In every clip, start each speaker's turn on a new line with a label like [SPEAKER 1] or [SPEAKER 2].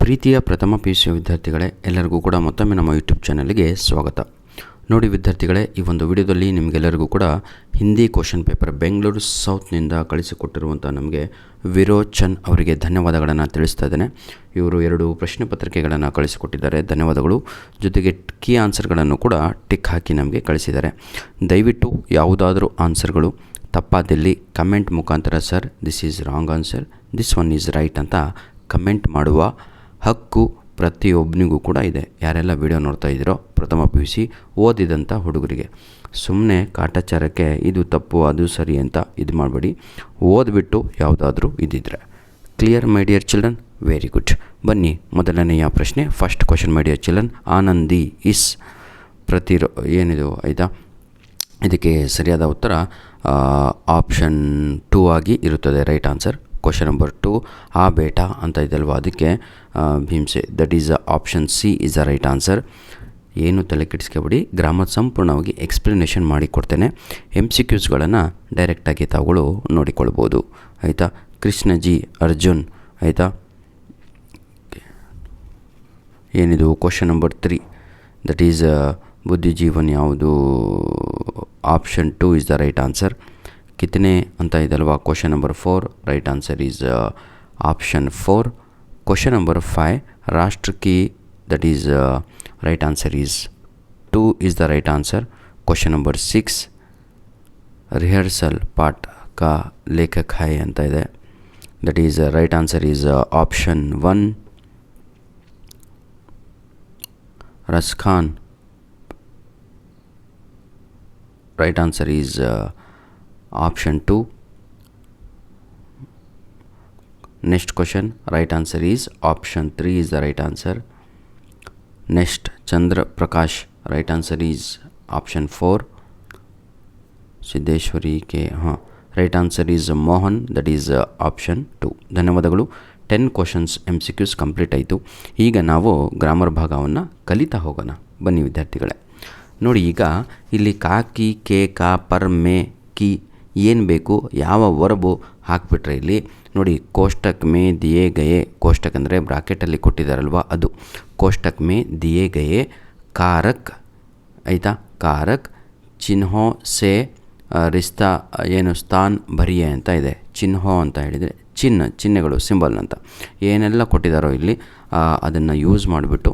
[SPEAKER 1] ಪ್ರೀತಿಯ ಪ್ರಥಮ PUC ವಿದ್ಯಾರ್ಥಿಗಳೇ, ಎಲ್ಲರಿಗೂ ಕೂಡ ಮತ್ತೊಮ್ಮೆ ನಮ್ಮ ಯೂಟ್ಯೂಬ್ ಚಾನಲ್ಗೆ ಸ್ವಾಗತ. ನೋಡಿ ವಿದ್ಯಾರ್ಥಿಗಳೇ, ಈ ಒಂದು ವಿಡಿಯೋದಲ್ಲಿ ನಿಮಗೆಲ್ಲರಿಗೂ ಕೂಡ ಹಿಂದಿ ಕ್ವಶನ್ ಪೇಪರ್ ಬೆಂಗಳೂರು ಸೌತ್ನಿಂದ ಕಳಿಸಿಕೊಟ್ಟಿರುವಂಥ ನಮಗೆ ವಿರೋಚನ್ ಅವರಿಗೆ ಧನ್ಯವಾದಗಳನ್ನು ತಿಳಿಸ್ತಾ ಇದ್ದೇನೆ. ಇವರು 2 ಪ್ರಶ್ನೆ ಪತ್ರಿಕೆಗಳನ್ನು ಕಳಿಸಿಕೊಟ್ಟಿದ್ದಾರೆ, ಧನ್ಯವಾದಗಳು. ಜೊತೆಗೆ ಕೀ ಆನ್ಸರ್ಗಳನ್ನು ಕೂಡ ಟಿಕ್ ಹಾಕಿ ನಮಗೆ ಕಳಿಸಿದ್ದಾರೆ. ದಯವಿಟ್ಟು ಯಾವುದಾದ್ರೂ ಆನ್ಸರ್ಗಳು ತಪ್ಪಾದಲ್ಲಿ ಕಮೆಂಟ್ ಮುಖಾಂತರ sir this is wrong answer, this one is right ಅಂತ ಕಮೆಂಟ್ ಮಾಡುವ ಹಕ್ಕು ಪ್ರತಿಯೊಬ್ಬನಿಗೂ ಕೂಡ ಇದೆ. ಯಾರೆಲ್ಲ ವಿಡಿಯೋ ನೋಡ್ತಾ ಇದ್ದೀರೋ ಪ್ರಥಮ PUC ಓದಿದಂಥ ಹುಡುಗರಿಗೆ ಸುಮ್ಮನೆ ಕಾಟಾಚಾರಕ್ಕೆ ಇದು ತಪ್ಪು ಅದು ಸರಿ ಅಂತ ಇದು ಮಾಡಬೇಡಿ. ಓದ್ಬಿಟ್ಟು ಯಾವುದಾದ್ರೂ ಇದ್ದಿದ್ರೆ clear my dear children, very good. ಬನ್ನಿ ಮೊದಲನೆಯ ಪ್ರಶ್ನೆ, first question my dear children. Anandi is ಏನಿದು ಆಯಿತಾ, ಇದಕ್ಕೆ ಸರಿಯಾದ ಉತ್ತರ ಆಪ್ಷನ್ 2 ಆಗಿ ಇರುತ್ತದೆ, ರೈಟ್ ಆನ್ಸರ್. ಕ್ವಶನ್ ನಂಬರ್ 2, ಆ ಬೇಟ ಅಂತ ಇದಲ್ವ, ಅದಕ್ಕೆ ಭೀಮ್ಸೆ, that is option C is a right answer. ಏನು ತಲೆ ಕೆಡಿಸ್ಕೊಬೇಡಿ, ಗ್ರಾಮರ್ ಸಂಪೂರ್ಣವಾಗಿ ಎಕ್ಸ್ಪ್ಲನೇಷನ್ ಮಾಡಿಕೊಡ್ತೇನೆ. MCQಸ್ಗಳನ್ನು ಡೈರೆಕ್ಟಾಗಿ ತಾವುಗಳು ನೋಡಿಕೊಳ್ಬೋದು, ಆಯಿತಾ. ಕೃಷ್ಣಜಿ ಅರ್ಜುನ್, ಆಯಿತಾ. ಏನಿದು ಕ್ವಶನ್ ನಂಬರ್ 3, ದಟ್ ಈಸ್ ಬುದ್ಧಿಜೀವನ್ ಯಾವುದು, option 2 is the right answer. ಕಿತನೆ ಅಂತ ಇದಲ್ವಾ, question number 4, right answer is option 4. Question number 5, ರಾಷ್ಟ್ರ ಕಿ, that is right answer is 2 is the right answer. Question number 6, rehearsal ಪಾಠ ಕಾ ಲೇಖಕ್ ಹೈ ಅಂತ ಇದೆ, that is right answer is option 1. Raskhan, right answer is option 2. Next question, right answer is option 3 is the right answer. Next, Chandra Prakash, right answer is option 4. Siddheshwari ke right answer is Mohan, that is option 2. ಧನ್ಯವಾದಗಳು. 10 questions MCQs complete ಆಯಿತು. ಈಗ ನಾವು grammar ಭಾಗವನ್ನು ಕಲಿತಾ ಹೋಗೋಣ. ಬನ್ನಿ ವಿದ್ಯಾರ್ಥಿಗಳೇ, ನೋಡಿ ಈಗ ಇಲ್ಲಿ ಕಾಕಿ, ಕೆ, ಕಾ, ಪರ್, ಮೇ, ಕಿ ಏನು ಬೇಕು, ಯಾವ ವರ್ಬು ಹಾಕಿಬಿಟ್ರೆ ಇಲ್ಲಿ ನೋಡಿ, ಕೋಷ್ಟಕ್ ಮೇ ದಿಯೇ ಗಯೇ, ಕೋಷ್ಟಕ್ ಅಂದರೆ ಬ್ರಾಕೆಟಲ್ಲಿ ಕೊಟ್ಟಿದ್ದಾರಲ್ವ ಅದು, ಕೋಷ್ಟಕ್ ಮೇ ದಿಯೇ ಗಯೇ ಕಾರಕ್, ಆಯಿತಾ, ಕಾರಕ್. ಚಿನ್ಹೋ ಸೆ ರಿಸ್ತಾ ಏನು ಸ್ಥಾನ್ ಭರಿಯೆ ಅಂತ ಇದೆ, ಚಿನ್ಹೋ ಅಂತ ಹೇಳಿದರೆ ಚಿಹ್ನೆಗಳು, ಸಿಂಬಲ್ ಅಂತ ಏನೆಲ್ಲ ಕೊಟ್ಟಿದ್ದಾರೋ ಇಲ್ಲಿ ಅದನ್ನು ಯೂಸ್ ಮಾಡಿಬಿಟ್ಟು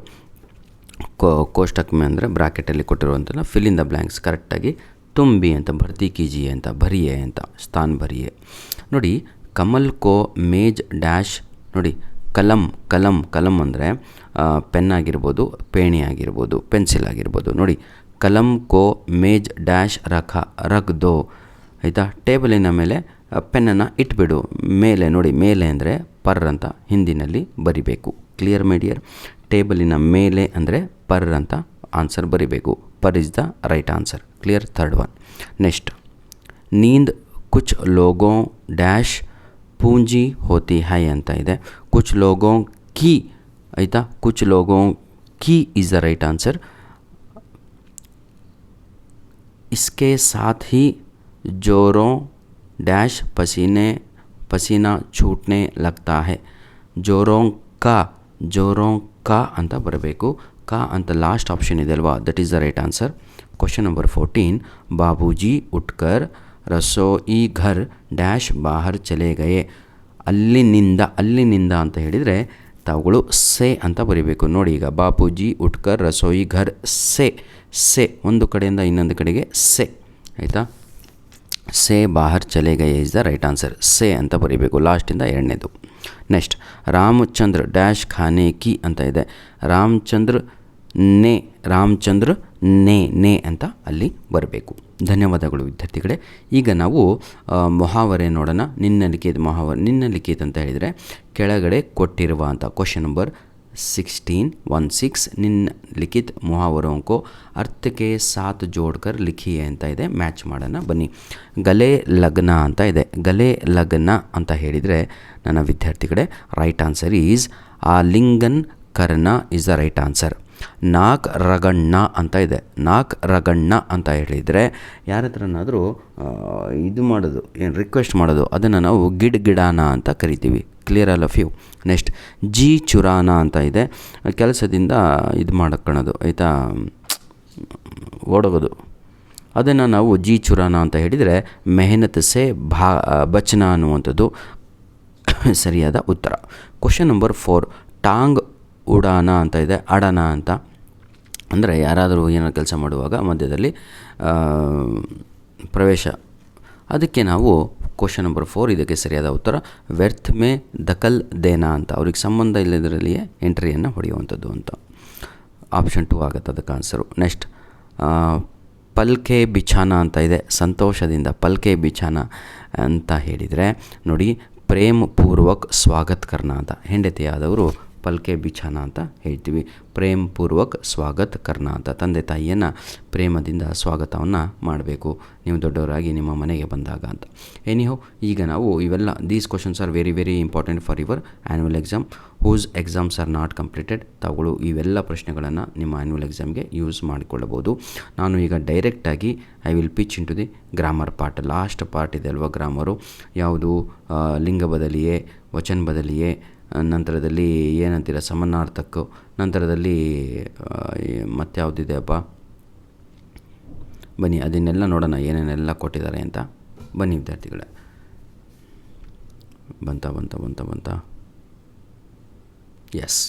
[SPEAKER 1] ಕೋಷ್ಟಕ್ ಮೇ ಅಂದರೆ ಬ್ರಾಕೆಟಲ್ಲಿ ಕೊಟ್ಟಿರುವಂಥ ಫಿಲ್ ಇನ್ ದ ಬ್ಲ್ಯಾಂಕ್ಸ್ ಕರೆಕ್ಟಾಗಿ ತುಂಬಿ ಅಂತ, ಭರ್ತಿ ಕೀಜಿಯೆ ಅಂತ, ಭರಿಯೆ ಅಂತ, ಸ್ಥಾನ್ ಭರಿಯೆ. ನೋಡಿ ಕಮಲ್ ಕೋ ಮೇಜ್ ಡ್ಯಾಶ್, ನೋಡಿ ಕಲಂ ಅಂದರೆ ಪೆನ್ ಆಗಿರ್ಬೋದು, ಪೇಣಿ ಆಗಿರ್ಬೋದು, ಪೆನ್ಸಿಲ್ ಆಗಿರ್ಬೋದು. ನೋಡಿ ಕಲಂ ಕೋ ಮೇಜ್ ಡ್ಯಾಶ್ ರಖ್ ದೋ, ಆಯಿತಾ. ಟೇಬಲಿನ ಮೇಲೆ ಪೆನ್ನನ್ನು ಇಟ್ಬಿಡು, ಮೇಲೆ ನೋಡಿ, ಮೇಲೆ ಅಂದರೆ ಪರ್ ಅಂತ ಹಿಂದಿನಲ್ಲಿ ಬರಿಬೇಕು. ಕ್ಲಿಯರ್ ಮೈ ಡಿಯರ್, ಟೇಬಲಿನ ಮೇಲೆ ಅಂದರೆ ಪರ್ ಅಂತ ಆನ್ಸರ್ ಬರಿಬೇಕು. ಪರ್ is the right answer. Clear, third one. Next, ನೀಂದ್ ಕುಚ್ ಲೋಗೋ ಡ್ಯಾಶ್ ಪೂಂಜಿ ಹೋತಿ ಹೈ ಅಂತ ಇದೆ, ಕುಚ್ ಲೋಗೋ ಕಿ, ಆಯಿತಾ, ಕುಚ್ ಲೋಗೋ ಕಿ ಈಸ್ ದ ರೈಟ್ ಆನ್ಸರ್. इसके साथ ही जोरों डैश पसीना छूटने लगता है, जोरों का ಅಂತ ಬರಬೇಕು. ಕಾ ಅಂತ ಲಾಸ್ಟ್ ಆಪ್ಷನ್ ಇದೆ ಅಲ್ವಾ, that is the right answer. Question number 14, Babuji ಉಟ್ಕರ್ ರಸೋಯಿ ಘರ್ ಡ್ಯಾಶ್ ಬಾಹರ್ ಚಲೆ ಗಯೇ, ಅಲ್ಲಿನಿಂದ ಅಂತ ಹೇಳಿದರೆ ತಾವುಗಳು ಸೆ ಅಂತ ಬರೀಬೇಕು. ನೋಡಿ ಈಗ ಬಾಪೂಜಿ ಉಟ್ಕರ್ ರಸೋಯಿ ಘರ್ ಸೆ ಒಂದು ಕಡೆಯಿಂದ ಇನ್ನೊಂದು ಕಡೆಗೆ ಸೆ, ಆಯಿತಾ. ಸೆ ಬಾಹರ್ ಚಲೆ ಗಯೇ ಇಸ್ ದ ರೈಟ್ ಆನ್ಸರ್. ಸೆ ಅಂತ ಬರೀಬೇಕು, ಲಾಸ್ಟಿಂದ ಎರಡನೇದು. ನೆಕ್ಸ್ಟ್, ರಾಮಚಂದ್ರ ಡ್ಯಾಶ್ ಖಾನೆ ಕಿ ಅಂತ ಇದೆ, ರಾಮಚಂದ್ರ ನೇ ಅಂತ ಅಲ್ಲಿ ಬರಬೇಕು. ಧನ್ಯವಾದಗಳು ವಿದ್ಯಾರ್ಥಿಗಳೇ. ಈಗ ನಾವು ಮೊಹಾವರೆ ನೋಡೋಣ. ನಿನ್ನಲಿಖಿತ ಅಂತ ಹೇಳಿದರೆ ಕೆಳಗಡೆ ಕೊಟ್ಟಿರುವ ಅಂತ ಕ್ವಶನ್ ನಂಬರ್ 16 ನಿನ್ನಲಿಖಿತ ಮೊಹಾವರೋं को अर्थ के साथ जोड़कर लिखिए ಅಂತ ಇದೆ. ಮ್ಯಾಚ್ ಮಾಡೋಣ ಬನ್ನಿ. ಗಲೆ ಲಗ್ನ ಅಂತ ಇದೆ, ಗಲೆ ಲಗ್ನ ಅಂತ ಹೇಳಿದರೆ ನನ್ನ ವಿದ್ಯಾರ್ಥಿಗಳೇ ರೈಟ್ ಆನ್ಸರ್ ಈಸ್ ಆಲಿಂಗನ್ ಕರ್ಣ ಇಸ್ ದ ರೈಟ್ ಆನ್ಸರ್. ನಾಕ್ ರಗಣ್ಣ ಅಂತ ಇದೆ, ನಾಕ್ ರಗಣ್ಣ ಅಂತ ಹೇಳಿದರೆ ಯಾರ ಹತ್ರನಾದರೂ ಇದು ಮಾಡೋದು, ಏನು ರಿಕ್ವೆಸ್ಟ್ ಮಾಡೋದು, ಅದನ್ನು ನಾವು ಗಿಡಾನ ಅಂತ ಕರಿತೀವಿ. Clear all of you. Next ಜಿ ಚುರಾನ ಅಂತ ಇದೆ, ಕೆಲಸದಿಂದ ಇದು ಮಾಡ್ಕೊಳ್ಳೋದು ಆಯಿತಾ, ಓಡೋಗೋದು. ಅದನ್ನು ನಾವು ಜಿ ಚುರಾನ ಅಂತ ಹೇಳಿದರೆ ಮೆಹನತ್ ಸೆ ಬಚನ ಅನ್ನುವಂಥದ್ದು ಸರಿಯಾದ ಉತ್ತರ. ಕ್ವಶನ್ ನಂಬರ್ 4, ಟಾಂಗ್ ಉಡಾನ ಅಂತ ಇದೆ, ಅಡನ ಅಂತ ಅಂದರೆ ಯಾರಾದರೂ ಏನಾದ್ರು ಕೆಲಸ ಮಾಡುವಾಗ ಮಧ್ಯದಲ್ಲಿ ಪ್ರವೇಶ, ಅದಕ್ಕೆ ನಾವು ಕ್ವಶನ್ ನಂಬರ್ 4 ಇದಕ್ಕೆ ಸರಿಯಾದ ಉತ್ತರ ವ್ಯರ್ಥ ಮೇ ದಖಲ್ ದೇನಾ ಅಂತ, ಅವ್ರಿಗೆ ಸಂಬಂಧ ಇಲ್ಲದರಲ್ಲಿಯೇ ಎಂಟ್ರಿಯನ್ನು ಹೊಡೆಯುವಂಥದ್ದು ಅಂತ. ಆಪ್ಷನ್ 2 ಆಗುತ್ತೆ ಅದಕ್ಕೆ ಆನ್ಸರು. ನೆಕ್ಸ್ಟ್ ಪಲ್ಕೆ ಬಿಛಾನ ಅಂತ ಇದೆ, ಸಂತೋಷದಿಂದ ಪಲ್ಕೆ ಬಿಛಾನ ಅಂತ ಹೇಳಿದರೆ ನೋಡಿ ಪ್ರೇಮ್ ಪೂರ್ವಕ್ ಸ್ವಾಗತ್ ಕರ್ನ ಅಂತ, ಹೆಂಡತಿಯಾದವರು ಪಲ್ಕೆ ಬಿಛಾನ ಅಂತ ಹೇಳ್ತೀವಿ. ಪ್ರೇಮ್ ಪೂರ್ವಕ್ ಸ್ವಾಗತ್ ಕರ್ನ ಅಂತ, ತಂದೆ ತಾಯಿಯನ್ನು ಪ್ರೇಮದಿಂದ ಸ್ವಾಗತವನ್ನು ಮಾಡಬೇಕು ನೀವು ದೊಡ್ಡವರಾಗಿ ನಿಮ್ಮ ಮನೆಗೆ ಬಂದಾಗ ಅಂತ. ಎನಿಹೋ ಈಗ ನಾವು ಇವೆಲ್ಲ these questions are very very important for your annual exam whose exams are not completed. ತಾವುಗಳು ಇವೆಲ್ಲ ಪ್ರಶ್ನೆಗಳನ್ನು ನಿಮ್ಮ ಆ್ಯನ್ಯುವಲ್ ಎಕ್ಸಾಮ್ಗೆ ಯೂಸ್ ಮಾಡಿಕೊಳ್ಳಬಹುದು. ನಾನು ಈಗ ಡೈರೆಕ್ಟಾಗಿ I will pitch into the grammar part. Last part ಇದೆ ಅಲ್ವಾ ಗ್ರಾಮರು, ಯಾವುದು ಲಿಂಗ ಬದಲಿಯೇ, ವಚನ ಬದಲಿಯೇ, ನಂತರದಲ್ಲಿ ಏನಂತೀರ ಸಮನಾರ್ಥಕ್ಕೂ, ನಂತರದಲ್ಲಿ ಮತ್ಯಾವುದಿದೆ ಅಪ್ಪ, ಬನ್ನಿ ಅದನ್ನೆಲ್ಲ ನೋಡೋಣ ಏನೇನೆಲ್ಲ ಕೊಟ್ಟಿದ್ದಾರೆ ಅಂತ. ಬನ್ನಿ ವಿದ್ಯಾರ್ಥಿಗಳೇ, ಬಂತ ಎಸ್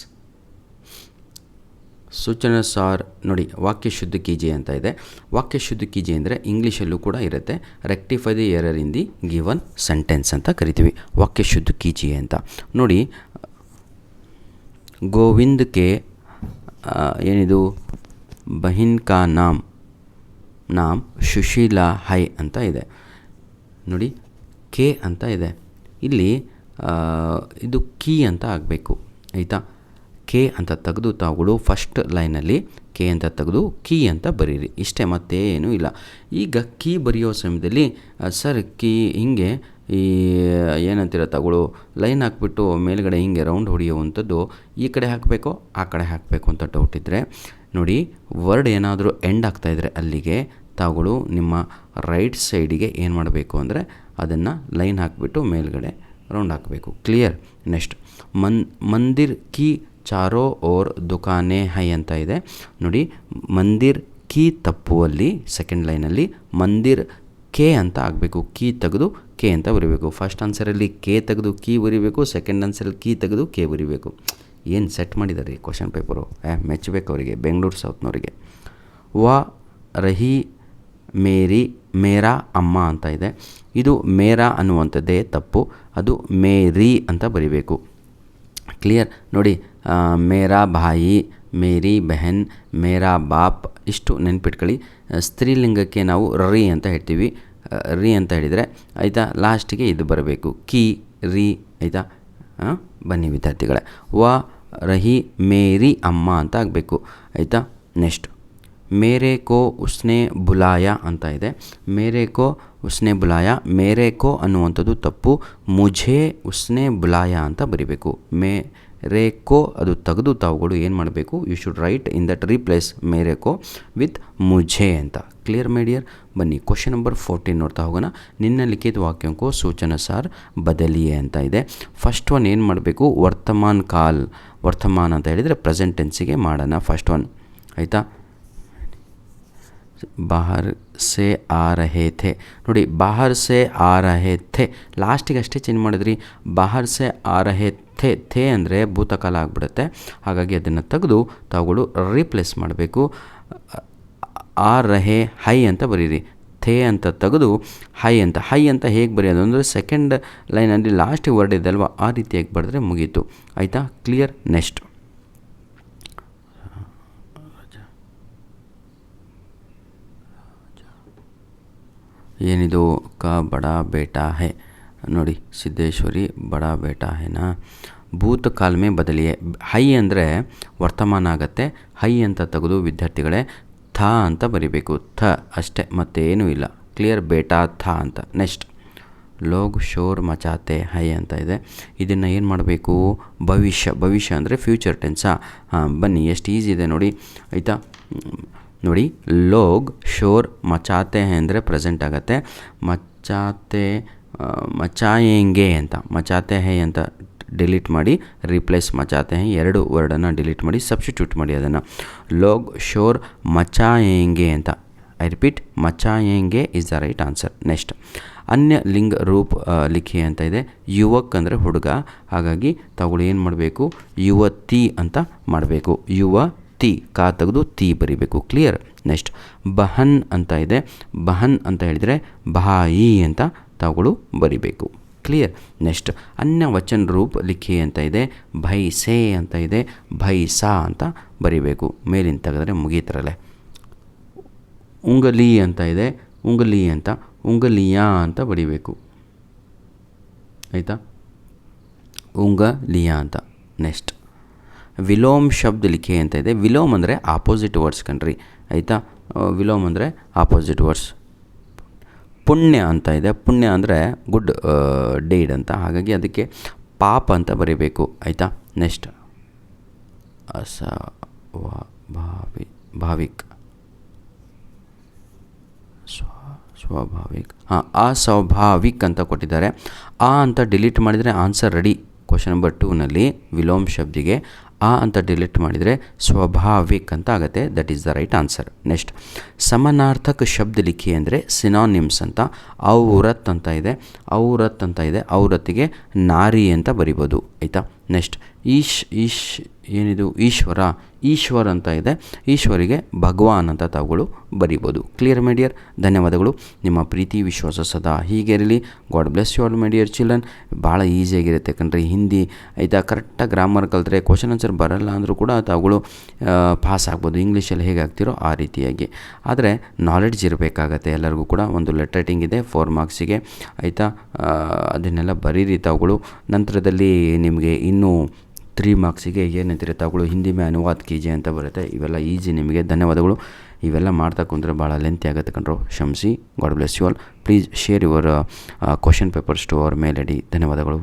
[SPEAKER 1] ಸೂಚನಾ ಸಾರ್ ನೋಡಿ ವಾಕ್ಯ ಶುದ್ಧ ಕೀಜೆ ಅಂತ ಇದೆ. ವಾಕ್ಯ ಶುದ್ಧ ಕೀಜೆ ಅಂದರೆ ಇಂಗ್ಲೀಷಲ್ಲೂ ಕೂಡ ಇರುತ್ತೆ, rectify the error in the given sentence ಅಂತ ಕರಿತೀವಿ ವಾಕ್ಯ ಶುದ್ಧ ಕೀಜೆ ಅಂತ. ನೋಡಿ ಗೋವಿಂದ್ ಕೆ ಏನಿದು ಬಹಿನ್ ಕಾ ನಾಮ್ ಸುಶೀಲಾ ಹೈ ಅಂತ ಇದೆ. ನೋಡಿ ಕೆ ಅಂತ ಇದೆ, ಇಲ್ಲಿ ಇದು ಕೀ ಅಂತ ಆಗಬೇಕು ಆಯಿತಾ. ಕೆ ಅಂತ ತೆಗೆದು ತಾವುಗಳು ಫಸ್ಟ್ ಲೈನಲ್ಲಿ ಕೆ ಅಂತ ತೆಗೆದು ಕೀ ಅಂತ ಬರೀರಿ, ಇಷ್ಟೇ ಮತ್ತೇನೂ ಇಲ್ಲ. ಈಗ ಕೀ ಬರೆಯೋ ಸಮಯದಲ್ಲಿ ಸರ್ ಕೀ ಹಿಂಗೆ ಈ ಏನಂತೀರ ತಗೊಳ್ಳು ಲೈನ್ ಹಾಕ್ಬಿಟ್ಟು ಮೇಲ್ಗಡೆ ಹಿಂಗೆ ರೌಂಡ್ ಹೊಡೆಯುವಂಥದ್ದು ಈ ಕಡೆ ಹಾಕಬೇಕೋ ಆ ಕಡೆ ಹಾಕಬೇಕು ಅಂತ ಡೌಟ್ ಇದ್ದರೆ ನೋಡಿ, ವರ್ಡ್ ಏನಾದರೂ ಎಂಡ್ ಆಗ್ತಾಯಿದ್ರೆ ಅಲ್ಲಿಗೆ ತಾವುಗಳು ನಿಮ್ಮ ರೈಟ್ ಸೈಡಿಗೆ ಏನು ಮಾಡಬೇಕು ಅಂದರೆ ಅದನ್ನು ಲೈನ್ ಹಾಕಿಬಿಟ್ಟು ಮೇಲ್ಗಡೆ ರೌಂಡ್ ಹಾಕಬೇಕು. ಕ್ಲಿಯರ್. ನೆಕ್ಸ್ಟ್ ಮಂದಿರ್ ಕಿ ಚಾರೋ ಓರ್ ದುಕಾನೆ ಹೈ ಅಂತ ಇದೆ. ನೋಡಿ ಮಂದಿರ್ ಕೀ ತಪ್ಪುವಲ್ಲಿ ಸೆಕೆಂಡ್ ಲೈನಲ್ಲಿ ಮಂದಿರ್ ಕೆ ಅಂತ ಆಗಬೇಕು, ಕೀ ತೆಗೆದು ಕೆ ಅಂತ ಬರೀಬೇಕು. ಫಸ್ಟ್ ಆನ್ಸರಲ್ಲಿ ಕೆ ತೆಗೆದು ಕೀ ಬರೀಬೇಕು, ಸೆಕೆಂಡ್ ಆನ್ಸರಲ್ಲಿ ಕೀ ತೆಗೆದು ಕೆ ಬರೀಬೇಕು. ಏನು ಸೆಟ್ ಮಾಡಿದ್ದಾರೆ ಈ ಕ್ವಶನ್ ಪೇಪರು, ಮೆಚ್ಚಬೇಕು ಅವರಿಗೆ, ಬೆಂಗಳೂರು ಸೌತ್ನವರಿಗೆ. ವಾ ರಹಿ ಮೇರಾ ಅಮ್ಮ ಅಂತ ಇದೆ, ಇದು ಮೇರಾ ಅನ್ನುವಂಥದ್ದೇ ತಪ್ಪು, ಅದು ಮೇರಿ ಅಂತ ಬರೀಬೇಕು. ಕ್ಲಿಯರ್. ನೋಡಿ ಮೇರಾ ಭಾಯಿ, ಮೇರಿ ಬೆಹನ್, ಮೇರಾ ಬಾಪ್ ಇಷ್ಟು ನೆನ್ಪಿಟ್ಕೊಳ್ಳಿ. ಸ್ತ್ರೀಲಿಂಗಕ್ಕೆ ನಾವು ರಿ ಅಂತ ಹೇಳ್ತೀವಿ, ರಿ ಅಂತ ಹೇಳಿದರೆ ಆಯಿತಾ, ಲಾಸ್ಟಿಗೆ ಇದು ಬರಬೇಕು ಕಿ ರಿ ಆಯಿತಾ. ಬನ್ನಿ ವಿದ್ಯಾರ್ಥಿಗಳೇ, ವಾ ರಹಿ ಮೇರಿ ಅಮ್ಮ ಅಂತ ಆಗಬೇಕು ಆಯಿತಾ. ನೆಕ್ಸ್ಟ್ ಮೇರೆ ಕೋ ಉಸ್ನೆ ಬುಲಾಯ ಅಂತ ಇದೆ, ಮೇರೆ ಕೋ ಉಸ್ನೆ ಬುಲಾಯ, ಮೇರೆ ಕೋ ಅನ್ನುವಂಥದ್ದು ತಪ್ಪು, ಮುಝೆ ಉಸ್ನೆ ಬುಲಾಯ ಅಂತ ಬರೀಬೇಕು. ಮೇರೆ ಕೋ ಅದು ತೆಗೆದು ತಾವುಗಳು ಏನು ಮಾಡಬೇಕು, you should write in that replace ಮೇರೆ ಕೋ ವಿತ್ ಮುಝೆ ಅಂತ. Clear my dear. ಬನ್ನಿ ಕ್ವಶನ್ ನಂಬರ್ 14 ನೋಡ್ತಾ ಹೋಗೋಣ. ನಿನ್ನ ಲಿಖಿತ ವಾಕ್ಯಂಕೋ ಸೂಚನಾ ಸಾರ್ ಬದಲಿಯೇ ಅಂತ ಇದೆ. ಫಸ್ಟ್ ಒನ್ ಏನು ಮಾಡಬೇಕು, ವರ್ತಮಾನ ಅಂತ ಹೇಳಿದರೆ ಪ್ರೆಸೆಂಟ್ ಟೆನ್ಸಿಗೆ ಮಾಡೋಣ ಫಸ್ಟ್ ಒನ್ ಆಯಿತಾ. ಬಾಹರ್ ಸೆ ಆ ರಹೇ ಥೆ, ನೋಡಿ ಬಾಹರ್ ಸೆ ಆ ರಹೇ ಥೆ ಲಾಸ್ಟಿಗೆ ಅಷ್ಟೇ ಚೇಂಜ್ ಮಾಡಿದ್ರಿ. ಬಾಹರ್ ಸೆ ಆ ರಹೇ ಥೆ ಅಂದರೆ ಭೂತಕಾಲ ಆಗಿಬಿಡುತ್ತೆ, ಹಾಗಾಗಿ ಅದನ್ನು ತೆಗೆದು ತಾವುಗಳು ರೀಪ್ಲೇಸ್ ಮಾಡಬೇಕು. ಆ ರಹೇ ಹೈ ಅಂತ ಬರೀರಿ, ಥೇ ಅಂತ ತೆಗೆದು ಹೈ ಅಂತ ಹೇಗೆ ಬರೆಯೋದು ಅಂದರೆ ಸೆಕೆಂಡ್ ಲೈನಲ್ಲಿ ಲಾಸ್ಟಿಗೆ ವರ್ಡ್ ಇದೆ ಅಲ್ವಾ, ಆ ರೀತಿಯಾಗಿ ಬರೆದ್ರೆ ಮುಗೀತು ಆಯಿತಾ. ಕ್ಲಿಯರ್. ನೆಕ್ಸ್ಟ್ ಏನಿದು ಕ ಬಡಾ ಬೇಟಾ ಹೇ, ನೋಡಿ ಸಿದ್ದೇಶ್ವರಿ ಬಡಾ ಬೇಟಾ ಹೇನಾ. ಭೂತಕಾಲ ಮೇ ಬದಲಿಯೇ, ಹೈ ಅಂದರೆ ವರ್ತಮಾನ ಆಗುತ್ತೆ, ಹೈ ಅಂತ ತೆಗೆದು ವಿದ್ಯಾರ್ಥಿಗಳೇ ಥ ಅಂತ ಬರಿಬೇಕು, ಥ ಅಷ್ಟೇ ಮತ್ತೇನೂ ಇಲ್ಲ. ಕ್ಲಿಯರ್. ಬೇಟಾ ಥ ಅಂತ. ನೆಕ್ಸ್ಟ್ ಲೋಗ್ ಶೋರ್ ಮಚಾತೆ ಹೈ ಅಂತ ಇದೆ, ಇದನ್ನು ಏನು ಮಾಡಬೇಕು, ಭವಿಷ್ಯ ಅಂದರೆ ಫ್ಯೂಚರ್ ಟೆನ್ಸಾ. ಬನ್ನಿ ಎಷ್ಟು ಈಸಿ ಇದೆ ನೋಡಿ ಆಯಿತಾ. ನೋಡಿ ಲೋಗ್ ಶೋರ್ ಮಚಾತೆ ಹೈ ಅಂದರೆ ಪ್ರೆಸೆಂಟ್ ಆಗುತ್ತೆ, ಮಚಾಯೆಂಗೆ ಅಂತ, ಮಚಾತೆ ಹೈ ಅಂತ ಡಿಲೀಟ್ ಮಾಡಿ ರಿಪ್ಲೇಸ್ ಮಚಾತೆ ಹೈ 2 ವರ್ಡನ್ನು ಡಿಲೀಟ್ ಮಾಡಿ ಸಬ್ಸ್ಟಿಟ್ಯೂಟ್ ಮಾಡಿ ಅದನ್ನು. ಲೋಗ್ ಶೋರ್ ಮಚಾಯೇಂಗೆ ಅಂತ. ಐ ರಿಪೀಟ್, ಮಚಾಯೇಂಗೆ is the right answer. Next, ಅನ್ಯ ಲಿಂಗ ರೂಪ್ ಲಿಖಿ ಅಂತ ಇದೆ. ಯುವಕ್ ಅಂದರೆ ಹುಡುಗ, ಹಾಗಾಗಿ ತಾವುಗಳು ಏನು ಮಾಡಬೇಕು, ಯುವತಿ ಅಂತ ಮಾಡಬೇಕು. ಯುವತಿ, ಕಾ ತೆಗೆದು ತಿ ಬರಿಬೇಕು. ಕ್ಲಿಯರ್. ನೆಕ್ಸ್ಟ್, ಬಹನ್ ಅಂತ ಇದೆ. ಬಹನ್ ಅಂತ ಹೇಳಿದರೆ ಬಾಯಿ ಅಂತ ತಾವುಗಳು ಬರಿಬೇಕು. ಕ್ಲಿಯರ್. ನೆಕ್ಸ್ಟ್, ಅನ್ಯ ವಚನ ರೂಪ್ ಲಿಖಿ ಅಂತ ಇದೆ. ಭೈಸೆ ಅಂತ ಇದೆ. ಭೈಸಾ ಅಂತ ಬರಿಬೇಕು. ಮೇಲಿಂದ ತೆಗೆದ್ರೆ ಮುಗೀತರಲ್ಲೇ. ಉಂಗಲಿ ಅಂತ ಇದೆ. ಉಂಗಲಿ ಅಂತ, ಉಂಗಲಿಯಾ ಅಂತ ಬಡಿಬೇಕು. ಆಯಿತಾ, ಉಂಗಲಿಯಾ ಅಂತ. ನೆಕ್ಸ್ಟ್, ವಿಲೋಮ್ ಶಬ್ದ ಲಿಖೆ ಅಂತ ಇದೆ. ವಿಲೋಮ್ ಅಂದರೆ ಆಪೋಸಿಟ್ ವರ್ಡ್ಸ್ ಕಣ್ರಿ. ಆಯಿತಾ, ವಿಲೋಮ್ ಅಂದರೆ ಆಪೋಸಿಟ್ ವರ್ಡ್ಸ್. ಪುಣ್ಯ ಅಂತ ಇದೆ. ಪುಣ್ಯ ಅಂದರೆ ಗುಡ್ ಡೇಡ್ ಅಂತ, ಹಾಗಾಗಿ ಅದಕ್ಕೆ ಪಾಪ ಅಂತ ಬರೀಬೇಕು. ಆಯಿತಾ. ನೆಕ್ಸ್ಟ್, ಭಾವಿಕ್ ಸ್ವಾಭಾವಿಕ್, ಅಸ್ವಾಭಾವಿಕ್ ಅಂತ ಕೊಟ್ಟಿದ್ದಾರೆ. ಅಂತ ಡಿಲೀಟ್ ಮಾಡಿದರೆ ಆನ್ಸರ್ ರೆಡಿ. ಕ್ವಶನ್ ನಂಬರ್ 2ನಲ್ಲಿ ವಿಲೋಮ್ ಶಬ್ದಿಗೆ ಅಂತ ಡಿಲೀಟ್ ಮಾಡಿದರೆ ಸ್ವಾಭಾವಿಕ್ ಅಂತ ಆಗುತ್ತೆ. That is the right answer. Next, ಸಮಾನಾರ್ಥಕ ಶಬ್ದ ಲಿಖಿ ಅಂದರೆ ಸಿನಾನಿಮ್ಸ್ ಅಂತ. ಔರತ್ ಅಂತ ಇದೆ. ಔರತ್ ಅಂತ ಇದೆ. ಔರತ್ತಿಗೆ ನಾರಿ ಅಂತ ಬರಿಬೋದು. ಆಯಿತಾ. ನೆಕ್ಸ್ಟ್, ಏನಿದು ಈಶ್ವರ. ಈಶ್ವರ್ ಅಂತ ಇದೆ. ಈಶ್ವರಿಗೆ ಭಗವಾನ್ ಅಂತ ತಾವುಗಳು ಬರಿಬೋದು. Clear my dear. ಧನ್ಯವಾದಗಳು. ನಿಮ್ಮ ಪ್ರೀತಿ ವಿಶ್ವಾಸ ಸದಾ ಹೀಗೆ ಇರಲಿ. God bless you all my dear children. ಭಾಳ ಈಸಿಯಾಗಿರುತ್ತೆ ಕಣ್ರಿ ಹಿಂದಿ. ಆಯಿತಾ. ಕರೆಕ್ಟಾಗಿ ಗ್ರಾಮರ್ ಕಲಿತ್ರೆ ಕ್ವಶನ್ ಆನ್ಸರ್ ಬರಲ್ಲ ಅಂದರೂ ಕೂಡ ತಾವುಗಳು ಪಾಸ್ ಆಗ್ಬೋದು. ಇಂಗ್ಲೀಷಲ್ಲಿ ಹೇಗೆ ಆಗ್ತಿರೋ ಆ ರೀತಿಯಾಗಿ. ಆದರೆ ನಾಲೆಡ್ಜ್ ಇರಬೇಕಾಗತ್ತೆ ಎಲ್ಲರಿಗೂ ಕೂಡ. ಒಂದು ಲೆಟರ್ ರೈಟಿಂಗ್ ಇದೆ 4 ಮಾರ್ಕ್ಸಿಗೆ. ಆಯಿತಾ. ಅದನ್ನೆಲ್ಲ ಬರೀರಿ ತಾವುಗಳು. ನಂತರದಲ್ಲಿ ನಿಮಗೆ ಇನ್ನೂ 3 ಮಾರ್ಕ್ಸಿಗೆ ಏನಂತೀರಿ ತಾವುಗಳು ಹಿಂದಿ ಮೇ ಅನುವಾದ ಕೀಜೆ ಅಂತ ಬರುತ್ತೆ. ಇವೆಲ್ಲ ಈಸಿ ನಿಮಗೆ. ಧನ್ಯವಾದಗಳು. ಇವೆಲ್ಲ ಮಾಡ್ತಾ ಕುಂದರೆ ಭಾಳ ಲೆಂತಿ ಆಗುತ್ತೆ ಕಣ್ರು. ಕ್ಷಮಿಸಿ. God bless you all. Please share your question papers to our mail ID. ಧನ್ಯವಾದಗಳು.